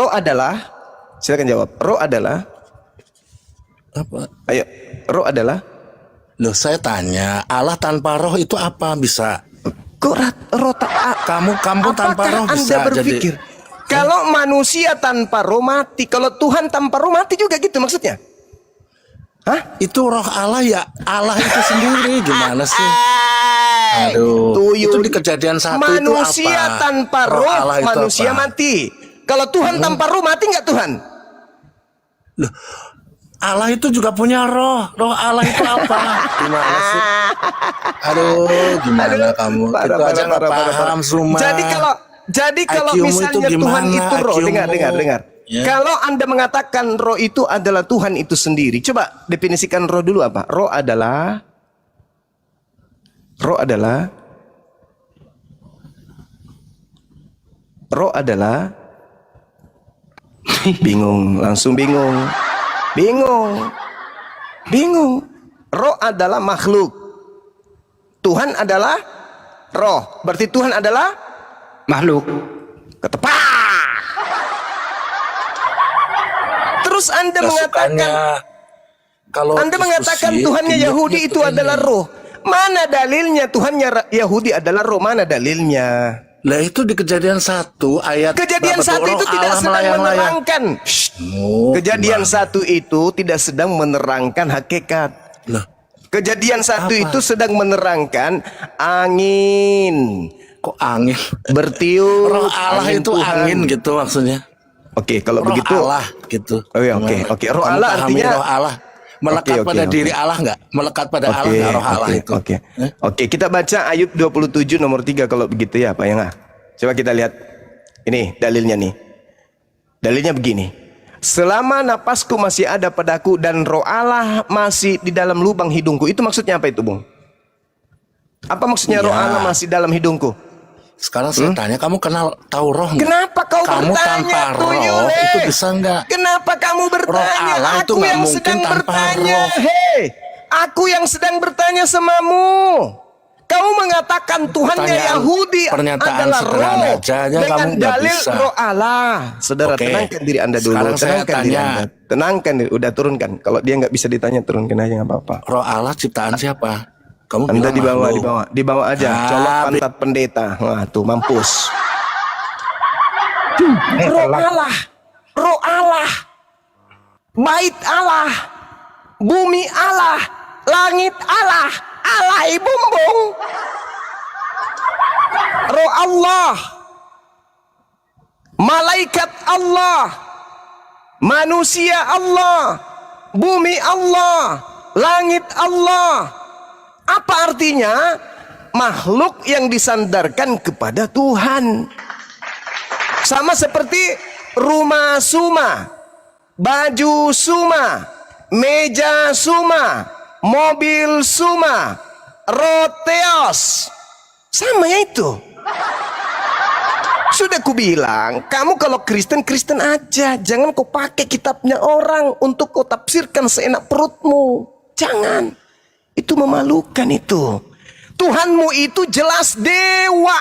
roh adalah, silakan jawab. Roh adalah Apa? ayo, roh adalah. Loh, saya tanya, Allah tanpa roh itu apa bisa? Kok roh tak? Kamu tanpa roh Anda bisa berpikir jadi. kalau manusia tanpa roh mati, kalau Tuhan tanpa roh mati juga gitu maksudnya? Hah? Itu roh Allah ya, Allah itu sendiri gimana sih? Aduh, Tuyul. itu di Kejadian 1 manusia itu apa? Manusia tanpa roh, Allah itu manusia apa? mati. Kalau Tuhan tanpa roh mati nggak Tuhan? Loh, Allah itu juga punya roh. Roh Allah itu apa? Gimana sih? Aduh, gimana kamu? Parah, Itu aja nggak parah. paham semua. Jadi kalau IQ-mu misalnya itu Tuhan gimana? itu roh, IQ-mu? dengar. Ya. Kalau Anda mengatakan roh itu adalah Tuhan itu sendiri, coba definisikan roh dulu apa? Roh adalah langsung bingung. Roh adalah makhluk. Tuhan adalah roh. Berarti Tuhan adalah Makhluk. ketepak. Terus Anda mengatakan Tuhannya Yahudi itu adalah roh. Mana dalilnya Tuhannya Yahudi adalah roh? Mana dalilnya? Lah itu di Kejadian 1 ayat Kejadian 1 itu tidak sedang menerangkan. Kejadian 1 itu tidak sedang menerangkan hakikat. Loh, Kejadian 1 apa? itu sedang menerangkan angin kok angin? bertiup. Roh Allah angin itu Tuhan. angin gitu maksudnya. Oke, kalau Roh begitu. Allah gitu. Oh ya, oke. Roh Kamu Allah pahami artinya roh Allah melekat pada diri Allah nggak? Melekat pada Allah nggak roh Allah itu? Oke, kita baca Ayub 27 nomor 3 kalau begitu ya Pak Yanga. Coba kita lihat. Ini dalilnya nih. Dalilnya begini. Selama napasku masih ada padaku dan roh Allah masih di dalam lubang hidungku. Itu maksudnya apa itu, Bung? Apa maksudnya roh Allah masih dalam hidungku? Sekarang saya tanya, kamu tahu roh nggak? Kenapa kau kamu bertanya, tanpa roh Tuyul? itu bisa nggak? Kenapa kamu bertanya? Roh Allah itu Aku nggak yang mungkin sedang tanpa bertanya. roh. Hei, aku yang sedang bertanya samamu. Kamu mengatakan Tuhannya Yahudi pernyataan adalah sederhana roh aja dengan kamu nggak dalil bisa. roh Allah. Saudara, Oke. tenangkan diri Anda dulu. Sekarang saya Tenangkan diri tanya. Anda. Tenangkan diri. Udah turunkan. Kalau dia nggak bisa ditanya, turunkan aja nggak apa-apa. Roh Allah ciptaan siapa? Kamu Anda bilang makhluk. dibawa aja. Ah, Colok pantat pendeta. Wah, tuh mampus. Roh Allah, bait Allah, bumi Allah, langit Allah, Allah bumbung. Roh Allah, malaikat Allah, manusia Allah, bumi Allah, langit Allah. Apa artinya? Makhluk yang disandarkan kepada Tuhan. Sama seperti rumah suma, baju suma, meja suma, mobil suma, roteos. Sama ya itu. Sudah kubilang, kamu kalau Kristen, Kristen aja. Jangan kau pakai kitabnya orang untuk kau tafsirkan seenak perutmu. Jangan. Itu memalukan itu. Tuhanmu itu jelas dewa.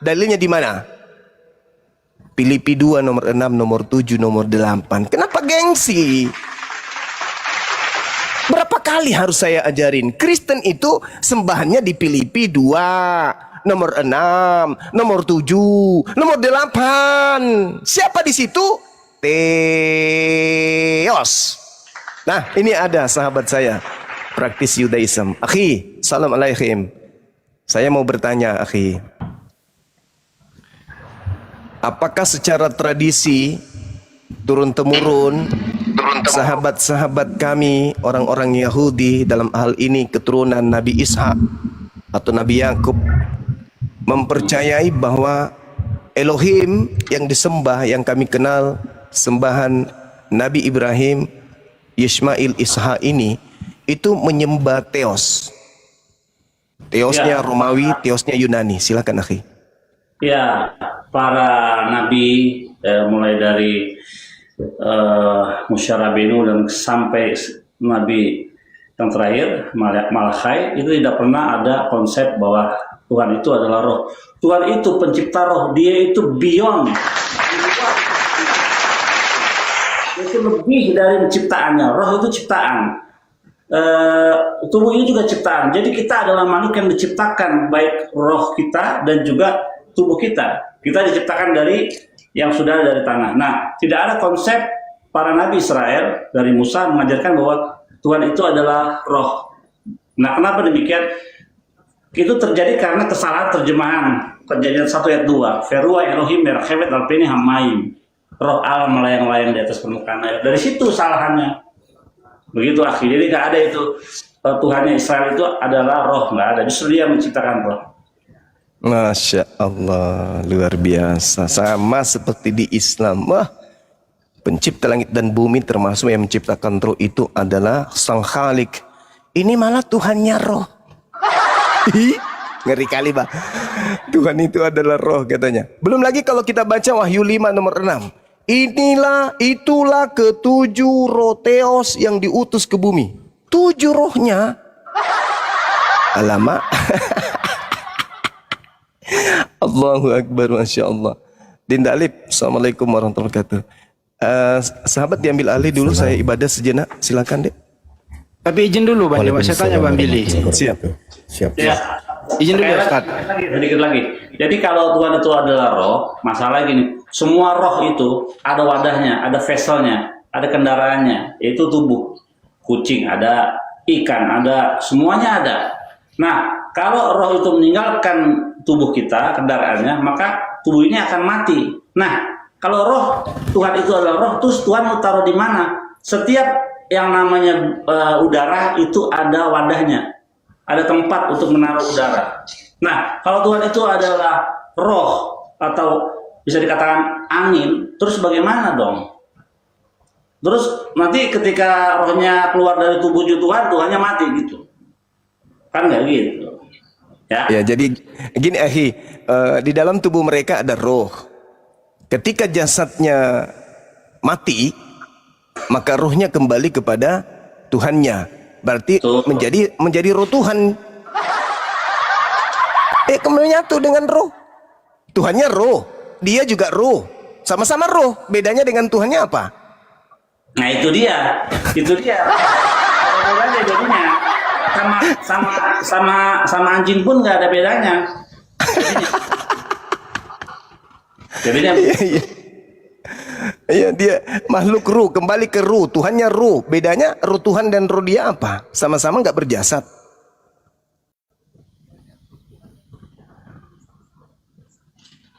Dalilnya di mana? Filipi 2 nomor 6, nomor 7, nomor 8. Kenapa gengsi? Berapa kali harus saya ajarin? Kristen itu sembahannya di Filipi 2, nomor 6, nomor 7, nomor 8. Siapa di situ? Theos. Nah, ini ada sahabat saya, praktis Yudaism. Akhi, salam alaikum. Saya mau bertanya, akhi. Apakah secara tradisi turun-temurun sahabat-sahabat kami orang-orang Yahudi, dalam hal ini keturunan Nabi Ishak atau Nabi Yakub, mempercayai bahwa Elohim yang disembah, yang kami kenal sembahan Nabi Ibrahim, Ismail, Ishak ini, itu menyembah Theos. Theosnya Romawi, Theosnya Yunani. Silakan akhi. Ya, para nabi mulai dari Musa Rabbeinu dan sampai nabi yang terakhir Malakai, itu tidak pernah ada konsep bahwa Tuhan itu adalah roh. Tuhan itu pencipta roh, dia itu beyond. itu lebih dari ciptaannya. Roh itu ciptaan. Tubuh ini juga ciptaan. Jadi kita adalah makhluk yang diciptakan, baik roh kita dan juga tubuh kita. Kita diciptakan dari yang sudah dari tanah. Nah, tidak ada konsep para nabi Israel dari Musa mengajarkan bahwa Tuhan itu adalah roh. Nah, kenapa demikian? Itu terjadi karena kesalahan terjemahan. Kejadian 1 ayat 2. Verua Elohim merkhevet alpeni hamaim. Roh Allah melayang-layang di atas permukaan air. Dari situ salahannya. Begitu akhi. Jadi nggak ada itu Tuhannya Israel itu adalah roh, nggak ada. Justru dia menciptakan roh. Masya Allah, luar biasa. Sama seperti di Islam. Wah, pencipta langit dan bumi termasuk yang menciptakan roh itu adalah Sang Khalik. Ini malah Tuhannya roh. Ngeri kali, Pak. Tuhan itu adalah roh katanya. Belum lagi kalau kita baca Wahyu 5 nomor 6. Itulah ketujuh roh Theos yang diutus ke bumi. 7 rohnya. Alamak. Allahu Akbar, Masya Allah. Dinda Alif, Assalamualaikum warahmatullahi wabarakatuh. Sahabat diambil alih dulu, saya ibadah sejenak. Silakan, Dek. Tapi izin dulu Bang, saya tanya Bang Billy. Siap. Ya. Izin dulu Sekali Ustaz. lagi, sedikit lagi. Jadi kalau Tuhan itu adalah roh, masalah gini, semua roh itu ada wadahnya, ada vesselnya, ada kendaraannya, yaitu tubuh. Kucing ada, ikan ada, semuanya ada. Nah, kalau roh itu meninggalkan tubuh kita, kendaraannya, maka tubuh ini akan mati. Nah, kalau roh Tuhan itu adalah roh, terus Tuhan mau taruh di mana? Setiap yang namanya udara itu ada wadahnya. Ada tempat untuk menaruh udara. Nah, kalau Tuhan itu adalah roh atau bisa dikatakan angin, terus bagaimana dong? Terus nanti ketika rohnya keluar dari tubuh Tuhan, Tuhannya mati gitu. Kan nggak gitu. Ya, jadi gini akhi, di dalam tubuh mereka ada roh. Ketika jasadnya mati, maka rohnya kembali kepada Tuhannya. Berarti menjadi roh Tuhan. Kembali nyatu dengan roh. Tuhannya roh, dia juga roh. Sama-sama roh. Bedanya dengan Tuhannya apa? Nah itu dia. Ada bedanya jadinya. Sama anjing pun nggak ada bedanya. Jadinya. Iya, dia makhluk ruh, kembali ke ruh. Tuhannya ruh. Bedanya ruh Tuhan dan ruh dia apa? Sama-sama nggak berjasad.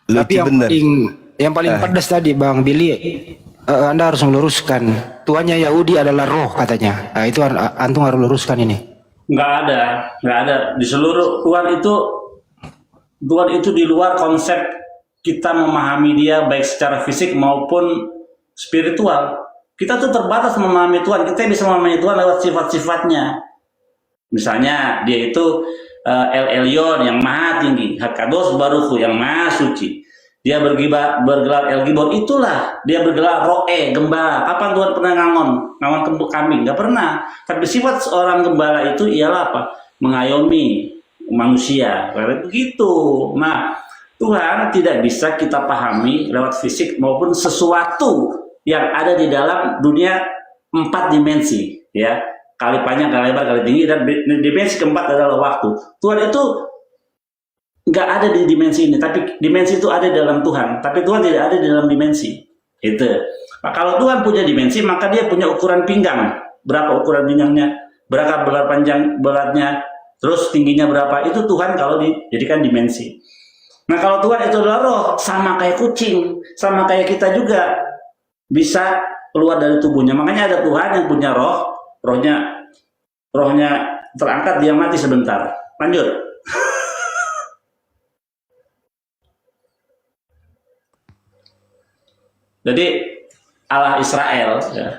Tapi yang paling pedas tadi Bang Billy, Anda harus meluruskan. Tuhannya Yahudi adalah roh katanya. Nah, itu antum harus luruskan ini. Nggak ada. Di seluruh Tuhan itu di luar konsep kita memahami dia baik secara fisik maupun spiritual. Kita tuh terbatas memahami Tuhan. Kita bisa memahami Tuhan lewat sifat-sifatnya. Misalnya dia itu El Elyon yang maha tinggi, Hakados Baruchu yang maha suci. Dia bergelar El Gibor, itulah dia bergelar Roe, gembala. Kapan Tuhan pernah ngangon kembuk kambing? Nggak pernah. Tapi sifat seorang gembala itu ialah apa? Mengayomi manusia. Karena begitu. Nah, Tuhan tidak bisa kita pahami lewat fisik maupun sesuatu yang ada di dalam dunia 4 dimensi, ya. Kali panjang, kali lebar, kali tinggi, dan dimensi keempat adalah waktu. Tuhan itu nggak ada di dimensi ini, tapi dimensi itu ada di dalam Tuhan. Tapi Tuhan tidak ada di dalam dimensi. Itu. Nah, kalau Tuhan punya dimensi, maka dia punya ukuran pinggang. Berapa ukuran pinggangnya? Berapa berat panjang beratnya? Terus tingginya berapa? Itu Tuhan kalau dijadikan dimensi. Nah, kalau Tuhan itu adalah roh, sama kayak kucing, sama kayak kita juga bisa keluar dari tubuhnya. Makanya ada Tuhan yang punya roh, rohnya terangkat, dia mati sebentar. Lanjut. Jadi Allah Israel, ya.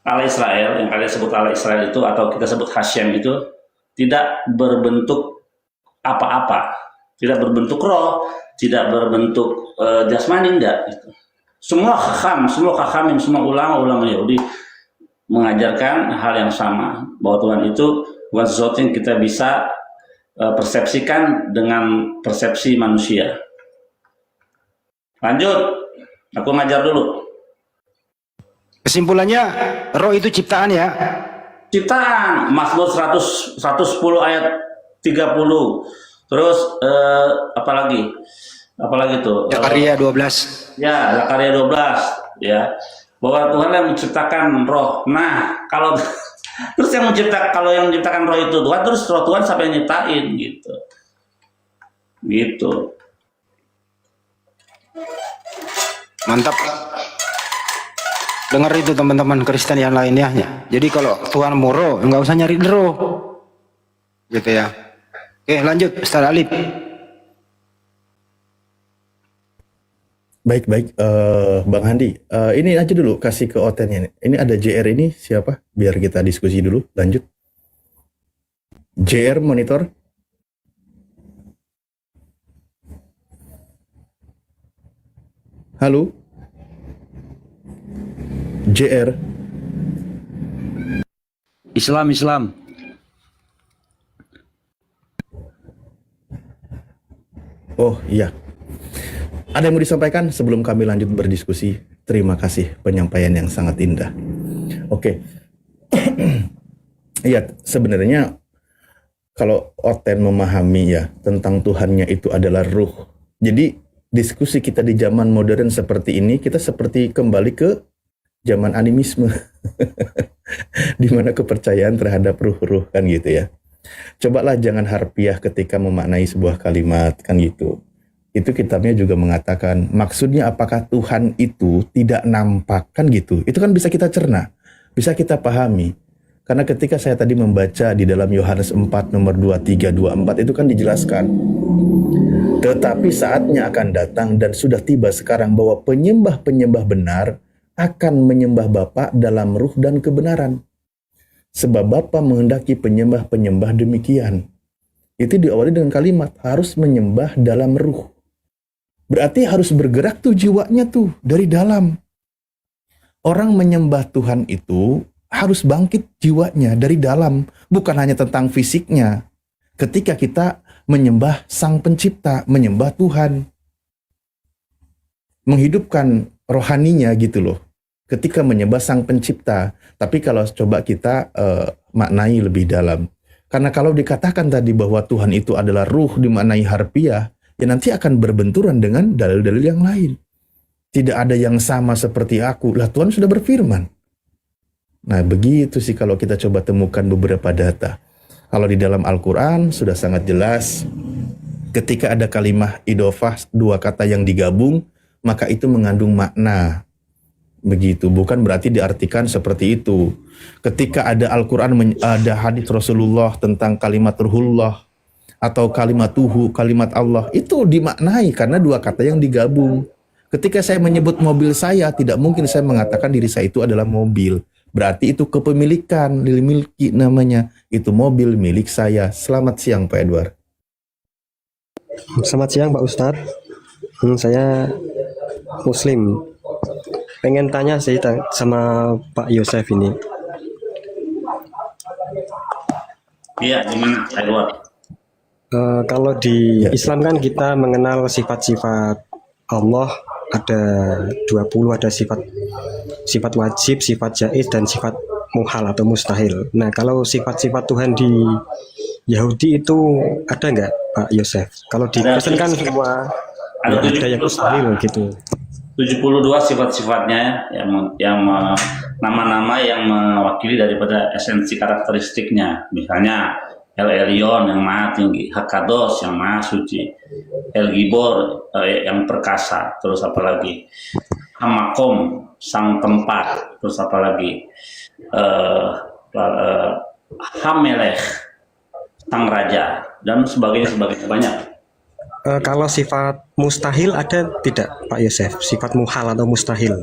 Allah Israel yang kalian sebut Allah Israel itu atau kita sebut Hashem itu tidak berbentuk apa-apa, tidak berbentuk roh, tidak berbentuk jasmani, enggak. Gitu. Semua khakamim, semua ulama Yahudi mengajarkan hal yang sama, bahwa Tuhan itu bukan sesuatu yang kita bisa persepsikan dengan persepsi manusia. Lanjut, aku ngajar dulu. Kesimpulannya roh itu ciptaan ya. Ciptaan Mazmur 110 ayat 30. Terus apalagi? Apalagi tuh? Zakaria 12. Ya, Zakaria 12 ya. Bahwa Tuhan yang menciptakan roh. Nah, kalau terus kalau yang menciptakan roh itu Tuhan, terus roh Tuhan siapa yang nyiptain gitu. Gitu. Mantap. Dengar itu teman-teman Kristen yang lainnya. Jadi kalau Tuhan mau roh, nggak usah nyari roh. Gitu ya. Oke, lanjut Ustaz Alif. Baik, Bang Handi. Ini aja dulu kasih ke Otennya. Ini ada JR ini siapa? Biar kita diskusi dulu. Lanjut. JR monitor. Halo. JR. Islam. Oh iya. Ada yang mau disampaikan sebelum kami lanjut berdiskusi? Terima kasih penyampaian yang sangat indah. Oke. Iya, sebenarnya kalau Oten memahami ya tentang Tuhannya itu adalah ruh. Jadi diskusi kita di zaman modern seperti ini, kita seperti kembali ke zaman animisme. Di mana kepercayaan terhadap ruh-ruh kan gitu ya. Cobalah jangan harfiah ketika memaknai sebuah kalimat kan gitu. Itu kitabnya juga mengatakan maksudnya apakah Tuhan itu tidak nampak kan gitu. Itu kan bisa kita cerna, bisa kita pahami. Karena ketika saya tadi membaca di dalam Yohanes 4 nomor 23, 24 itu kan dijelaskan. Tetapi saatnya akan datang dan sudah tiba sekarang bahwa penyembah-penyembah benar akan menyembah Bapa dalam ruh dan kebenaran. Sebab Bapa menghendaki penyembah-penyembah demikian. Itu diawali dengan kalimat harus menyembah dalam ruh. Berarti harus bergerak tuh jiwanya tuh dari dalam. Orang menyembah Tuhan itu harus bangkit jiwanya dari dalam. Bukan hanya tentang fisiknya. Ketika kita menyembah Sang Pencipta, menyembah Tuhan. Menghidupkan rohaninya gitu loh. Ketika menyembah Sang Pencipta. Tapi kalau coba kita maknai lebih dalam. Karena kalau dikatakan tadi bahwa Tuhan itu adalah ruh dimaknai harfiah, ya nanti akan berbenturan dengan dalil-dalil yang lain. Tidak ada yang sama seperti aku. Lah Tuhan sudah berfirman. Nah begitu sih kalau kita coba temukan beberapa data. Kalau di dalam Al-Quran sudah sangat jelas. Ketika ada kalimah idofah, dua kata yang digabung, maka itu mengandung makna. Begitu, bukan berarti diartikan seperti itu. Ketika ada Al-Quran, ada hadis Rasulullah tentang kalimat ruhullah, atau kalimat tuhu, kalimat Allah, itu dimaknai karena dua kata yang digabung. Ketika saya menyebut mobil saya, tidak mungkin saya mengatakan diri saya itu adalah mobil. Berarti itu kepemilikan, miliki namanya. Itu mobil milik saya. Selamat siang Pak Edward. Selamat siang Pak Ustadz. Saya Muslim. Pengen tanya sih sama Pak Yosef ini. Iya, gimana Edward? Kalau di Ya. Islam kan kita mengenal sifat-sifat Allah ada 20, ada sifat wajib, sifat jaiz, dan sifat muhal atau mustahil. Nah, kalau sifat-sifat Tuhan di Yahudi itu ada nggak Pak Yosef? Kalau di Kristen kan semua Ada ya, ada yang 72. mustahil gitu. 72 sifat-sifatnya yang nama-nama yang mewakili daripada esensi karakteristiknya. Misalnya El Elyon yang maha tinggi, Hakados yang maha suci, El Gibor yang perkasa, terus apalagi Hamakom sang tempat, terus apalagi Hamelech sang raja, dan sebagainya banyak. Kalau sifat mustahil ada tidak Pak Yosef? Sifat muhal atau mustahil?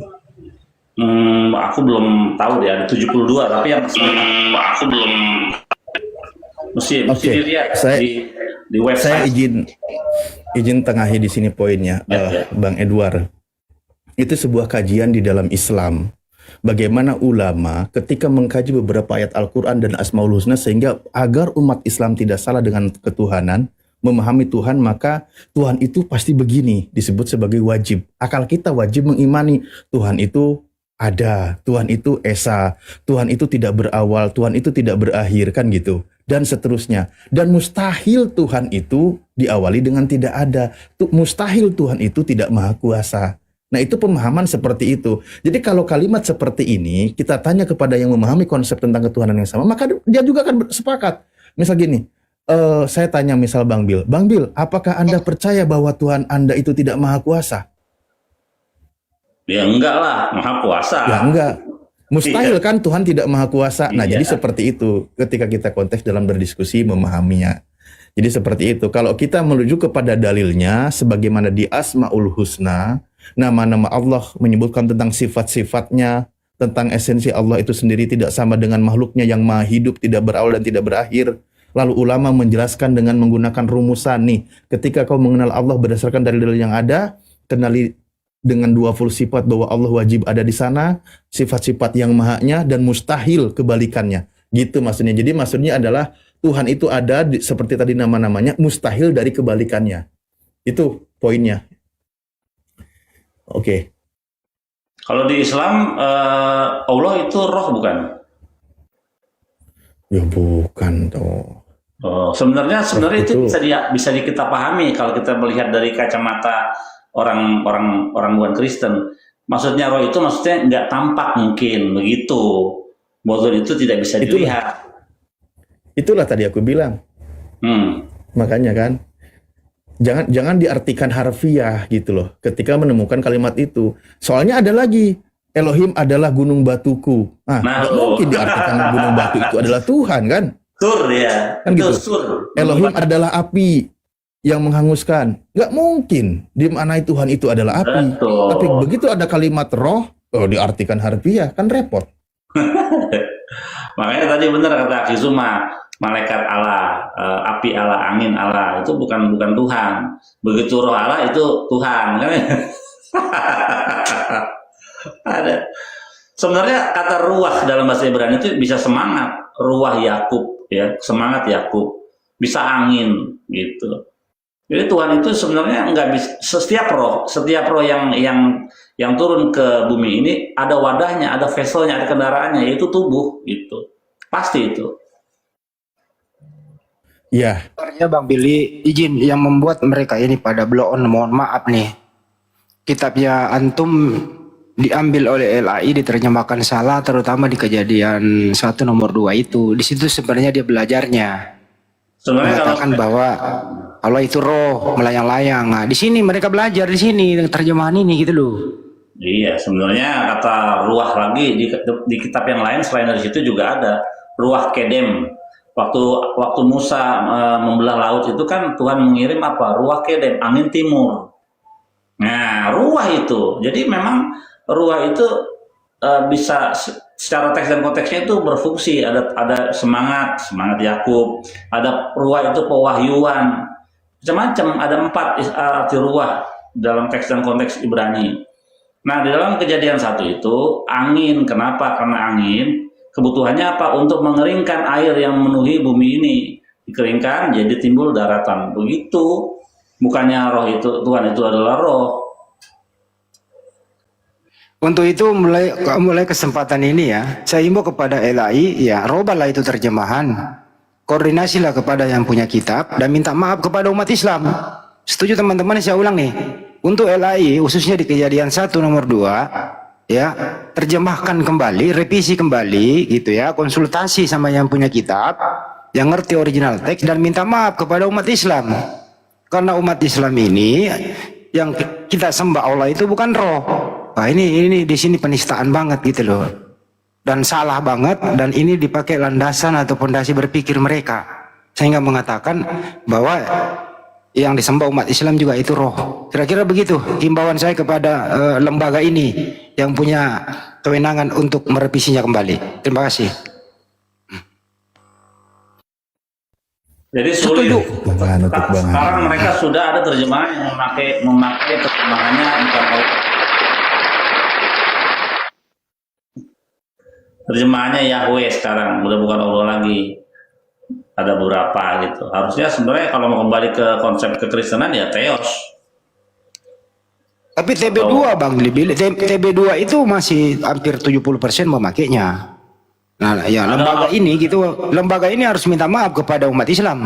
Aku belum tahu deh, ada 72, tapi yang aku belum mesti Oke, dilihat saya- di website. Saya izin tengahi di sini poinnya, Ya. Bang Edward. Itu sebuah kajian di dalam Islam. Bagaimana ulama ketika mengkaji beberapa ayat Al-Quran dan Asmaul Husna sehingga agar umat Islam tidak salah dengan ketuhanan, memahami Tuhan, maka Tuhan itu pasti begini, disebut sebagai wajib. Akal kita wajib mengimani Tuhan itu Ada. Tuhan itu esa. Tuhan itu tidak berawal. Tuhan itu tidak berakhir. Kan gitu. Dan seterusnya. Dan mustahil Tuhan itu diawali dengan tidak ada. Mustahil Tuhan itu tidak maha kuasa. Nah itu pemahaman seperti itu. Jadi kalau kalimat seperti ini kita tanya kepada yang memahami konsep tentang ketuhanan yang sama, maka dia juga akan sepakat. Misal gini, saya tanya misal Bang Bil, apakah Anda percaya bahwa Tuhan Anda itu tidak maha kuasa? Ya enggak lah, maha kuasa. Ya enggak. Mustahil kan Tuhan tidak maha kuasa. Nah, Iya. jadi seperti itu ketika kita konteks dalam berdiskusi memahaminya. Jadi seperti itu. Kalau kita merujuk kepada dalilnya sebagaimana di Asmaul Husna, nama-nama Allah menyebutkan tentang sifat-sifatnya, tentang esensi Allah itu sendiri tidak sama dengan makhluknya yang maha hidup, tidak berawal dan tidak berakhir. Lalu ulama menjelaskan dengan menggunakan rumusan nih. Ketika kau mengenal Allah berdasarkan dalil-dalil yang ada, kenali dengan 20 sifat bahwa Allah wajib ada di sana, sifat-sifat yang mahanya dan mustahil kebalikannya. Gitu maksudnya. Jadi maksudnya adalah Tuhan itu ada seperti tadi nama-namanya, mustahil dari kebalikannya. Itu poinnya. Oke. Kalau di Islam Allah itu roh bukan? Ya bukan toh. Sebenarnya itu Betul. bisa kita pahami kalau kita melihat dari kacamata orang bukan Kristen. Maksudnya roh itu maksudnya nggak tampak mungkin begitu. Bodoh itu tidak bisa dilihat. Itulah tadi aku bilang. Makanya kan, jangan diartikan harfiah gitu loh. Ketika menemukan kalimat itu, soalnya ada lagi. Elohim adalah gunung batuku. Nah, nggak mungkin diartikan gunung batu itu adalah Tuhan kan? Sur ya, Kan itu gitu. sur. Elohim adalah api yang menghanguskan. Nggak mungkin dimaknai Tuhan itu adalah api. Betul. Tapi begitu ada kalimat roh, diartikan harfiah, kan repot. Makanya tadi benar kata Akizuma, malaikat Allah, api Allah, angin Allah itu bukan Tuhan. Begitu roh Allah itu Tuhan kan? Ada. Sebenarnya kata ruah dalam bahasa Ibrani itu bisa semangat, ruah Yakub ya, semangat Yakub, bisa angin gitu. Jadi Tuhan itu sebenarnya nggak bisa, setiap roh yang turun ke bumi ini ada wadahnya, ada vesselnya, ada kendaraannya, yaitu tubuh gitu. Pasti itu. Ya, Sebenarnya Bang Billy izin yang membuat mereka ini pada blow on, mohon maaf nih. Kitabnya antum diambil oleh LAI, diterjemahkan salah, terutama di Kejadian 1 nomor 2 itu. Di situ sebenarnya dia belajarnya. Sebenarnya kalau Mengatakan bahwa Allah itu roh melayang-layang. Nah, di sini mereka belajar di sini dengan terjemahan ini gitu loh. iya, sebenarnya kata ruah lagi di kitab yang lain selain dari situ juga ada ruah kedem. Waktu Musa membelah laut itu kan Tuhan mengirim apa? Ruah kedem, angin timur. Nah, ruah itu. Jadi memang ruah itu bisa secara teks dan konteksnya itu berfungsi. Ada semangat Yakub. Ada ruah itu pewahyuan. Macam-macam. Ada 4 arti ruah dalam teks dan konteks Ibrani. Nah, di dalam Kejadian 1 itu angin. Kenapa? Karena angin kebutuhannya apa? Untuk mengeringkan air yang memenuhi bumi ini. Dikeringkan jadi timbul daratan. Begitu. Bukannya roh itu, Tuhan itu adalah roh. Untuk itu mulai kesempatan ini ya, saya himbau kepada LAI ya, robalah itu terjemahan. Koordinasilah kepada yang punya kitab dan minta maaf kepada umat Islam. Setuju teman-teman? Saya ulang nih. Untuk LAI khususnya di Kejadian 1 nomor 2 ya, terjemahkan kembali, revisi kembali gitu ya, konsultasi sama yang punya kitab, yang ngerti original teks dan minta maaf kepada umat Islam. Karena umat Islam ini yang kita sembah Allah itu bukan roh. Nah, ini di sini penistaan banget gitu loh. Dan salah banget, dan ini dipakai landasan atau fondasi berpikir mereka. Sehingga mengatakan bahwa yang disembah umat Islam juga itu roh. Kira-kira begitu himbauan saya kepada lembaga ini yang punya kewenangan untuk merevisinya kembali. Terima kasih. Jadi sulit. Bang Hanut. Sekarang mereka sudah ada terjemahan yang memakai terjemahannya bukan terjemahannya Yahweh sekarang, udah bukan Allah lagi. Ada beberapa gitu. Harusnya sebenarnya kalau mau kembali ke konsep kekristenan ya Theos. Tapi TB2 Bang, TB2 itu masih hampir 70% memakainya. Nah, ya lembaga ini gitu, lembaga ini harus minta maaf kepada umat Islam.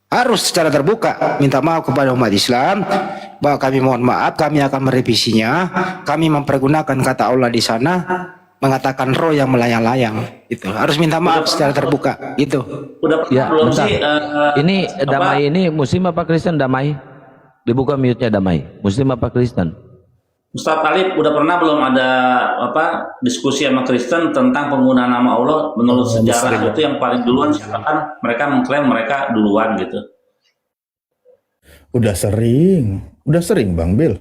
Harus secara terbuka minta maaf kepada umat Islam bahwa kami mohon maaf, kami akan merevisinya. Kami mempergunakan kata Allah di sana mengatakan roh yang melayang-layang. Itu harus minta maaf secara terbuka. Gitu. Udah pernah Ya, belum bentar. sih? Ini Damai ini Muslim apa Kristen Damai? Dibuka mute-nya Damai. Muslim apa Kristen? Ustaz Talib udah pernah belum ada diskusi sama Kristen tentang penggunaan nama Allah menurut sejarah itu yang paling duluan silakan mereka mengklaim mereka duluan gitu. Udah sering Bang Bill.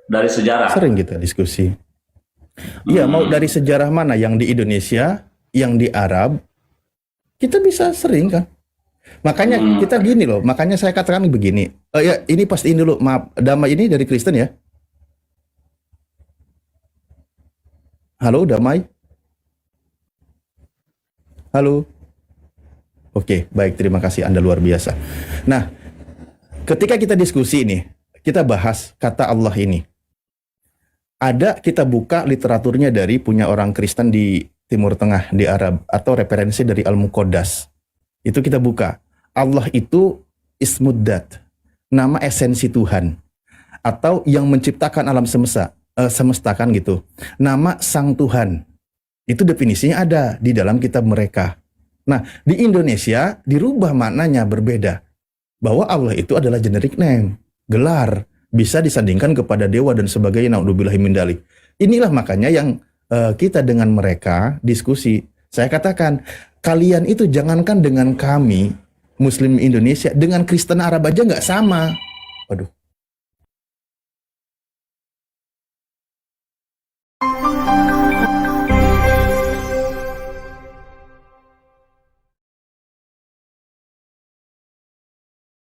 Dari sejarah. Sering kita diskusi. Iya, mau dari sejarah mana, yang di Indonesia, yang di Arab, kita bisa sering kan. Makanya kita gini loh, makanya saya katakan begini. Ya ini pastiin dulu, maaf, Damai ini dari Kristen ya? Halo Damai? Halo? Oke, baik, terima kasih, Anda luar biasa. Nah, ketika kita diskusi ini, kita bahas kata Allah ini. Ada, kita buka literaturnya dari punya orang Kristen di Timur Tengah, di Arab, atau referensi dari Al-Muqaddas. Itu kita buka. Allah itu Ismuddat, nama esensi Tuhan, atau yang menciptakan alam semesta kan gitu. Nama Sang Tuhan. Itu definisinya ada di dalam kitab mereka. Nah, di Indonesia dirubah maknanya berbeda. Bahwa Allah itu adalah generic name, gelar, bisa disandingkan kepada dewa dan sebagainya. Naudzubillahi min dzalik. Inilah makanya yang kita dengan mereka diskusi. Saya katakan, kalian itu jangankan dengan kami Muslim Indonesia, dengan Kristen Arab aja nggak sama. Waduh.